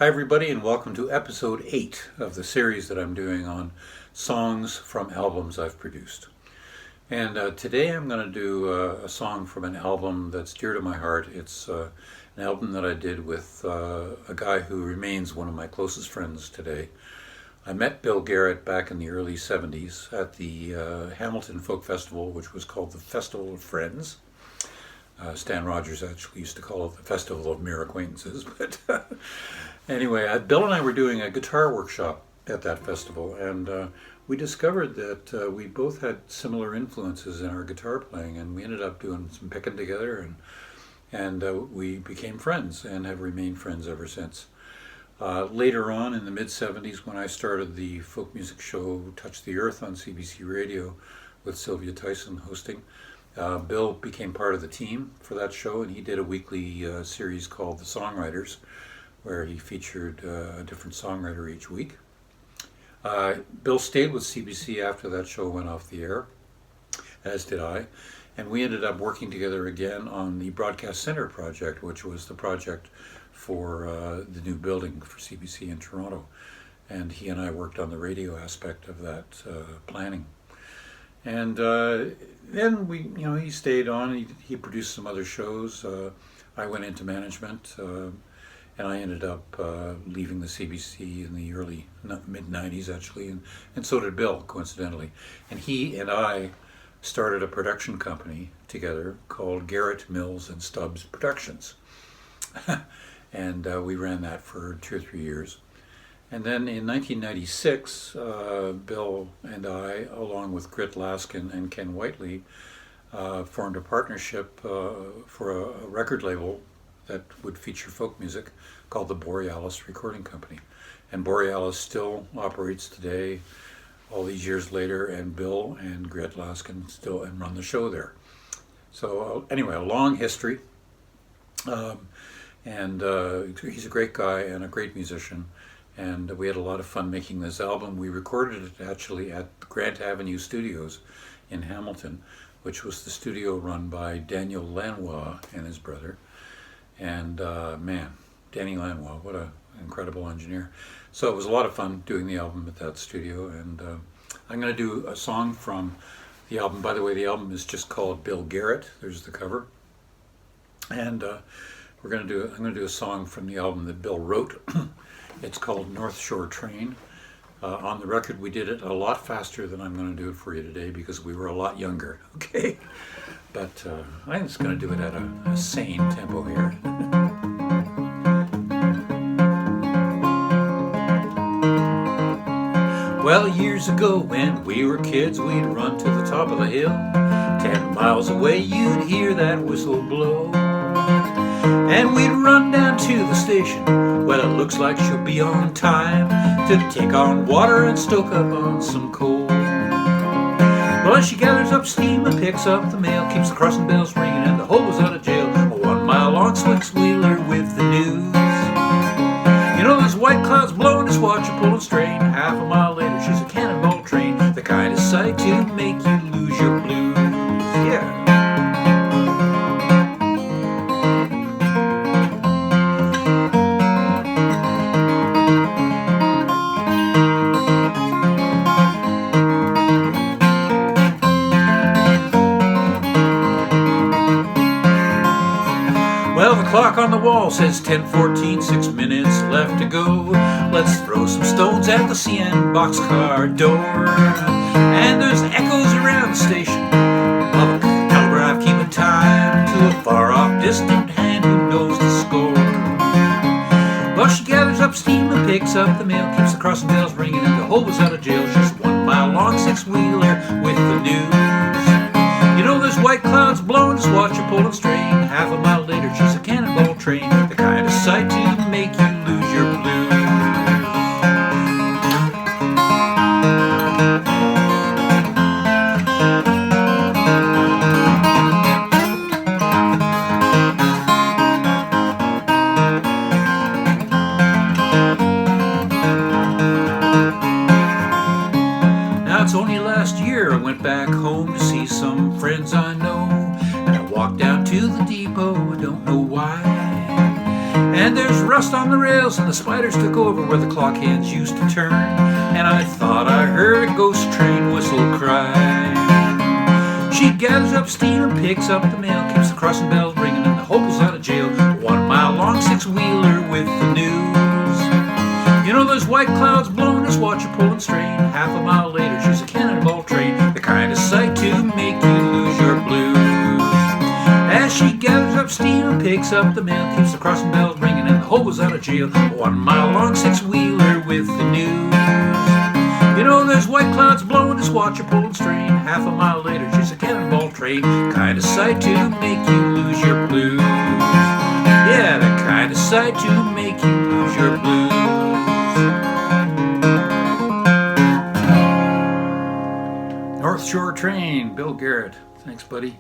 Hi, everybody, and welcome to episode 8 of the series that I'm doing on songs from albums I've produced. And today I'm going to do a song from an album that's dear to my heart. It's an album that I did with a guy who remains one of my closest friends today. I met Bill Garrett back in the early 70s at the Hamilton Folk Festival, which was called the Festival of Friends. Stan Rogers actually used to call it the Festival of Mere Acquaintances. But anyway, Bill and I were doing a guitar workshop at that festival, and we discovered that we both had similar influences in our guitar playing, and we ended up doing some picking together, and we became friends and have remained friends ever since. Later on in the mid-'70s, when I started the folk music show Touch the Earth on CBC Radio with Sylvia Tyson hosting, Bill became part of the team for that show, and he did a weekly series called The Songwriters, where he featured a different songwriter each week. Bill stayed with CBC after that show went off the air, as did I, and we ended up working together again on the Broadcast Center project, which was the project for the new building for CBC in Toronto. And he and I worked on the radio aspect of that planning. And then he stayed on. He produced some other shows. I went into management, and I ended up leaving the CBC in the early mid-'90s, actually, and so did Bill, coincidentally. And he and I started a production company together called Garrett, Mills and Stubbs Productions. And we ran that for 2 or 3 years. And then in 1996, Bill and I, along with Grit Laskin and Ken Whiteley, formed a partnership for a record label that would feature folk music called the Borealis Recording Company. And Borealis still operates today, all these years later, and Bill and Grit Laskin still run the show there. So anyway, a long history. And he's a great guy and a great musician. And we had a lot of fun making this album. We recorded it actually at Grant Avenue Studios in Hamilton, which was the studio run by Daniel Lanois and his brother. And man, Danny Lanois, what an incredible engineer. So it was a lot of fun doing the album at that studio. And I'm going to do a song from the album. By the way, the album is just called Bill Garrett. There's the cover. And I'm going to do a song from the album that Bill wrote. It's called Northshore Train. On the record, we did it a lot faster than I'm going to do it for you today because we were a lot younger, okay? But I'm just going to do it at a sane tempo here. Well, years ago when we were kids, we'd run to the top of the hill. 10 miles away, you'd hear that whistle blow. And we'd run down to the station. Well, it looks like she'll be on time to take on water and stoke up on some coal. Well, as she gathers up steam and picks up the mail, keeps the crossing bells ringing and the hobo's out of jail. A 1 mile long six-wheeler with the news. You know, there's white clouds blowing, just watch her pull and strain. Half a mile later, she's a cannonball train, the kind of sight to make you lose your blues. Yeah. Well, the clock on the wall says 10:14, 6 minutes left to go. Let's throw some stones at the CN boxcar door. And there's echoes around the station of a telegraph keeping time to a far-off distant hand who knows the score. Well, she gathers up steam and picks up the mail, keeps the crossing bells ringing and the hobo's out of jail. She's a 1 mile long six-wheeler with the news. You know, there's white clouds blowing, just watch her pull and strain. Half a mile later, she's a cannonball train, the kind of sight to make you lose your blues. Now it's only last year I went back home to see some friends I know, and I walked down to the depot, I don't know why. And there's lost on the rails and the spiders took over where the clock hands used to turn. And I thought I heard a ghost train whistle cry. She gathers up steam and picks up the mail, keeps the crossing bells ringing and the hope's out of jail. 1 mile long six-wheeler with the news. You know there's white clouds blowing, just watch her pulling strain. Half a mile later she's a cannonball train, the kind of sight to make you lose your blues. As she gathers up steam and picks up the mail, keeps the crossing bells ringing and the hobo's out of jail. 1 mile long six-wheeler with the news. You know there's white clouds blowing, just watch her pulling strain. Half a mile later she's a cannonball train, kind of sight to make you lose your blues. Yeah, the kind of sight to make you lose your blues. Northshore Train, Bill Garrett. Thanks, buddy.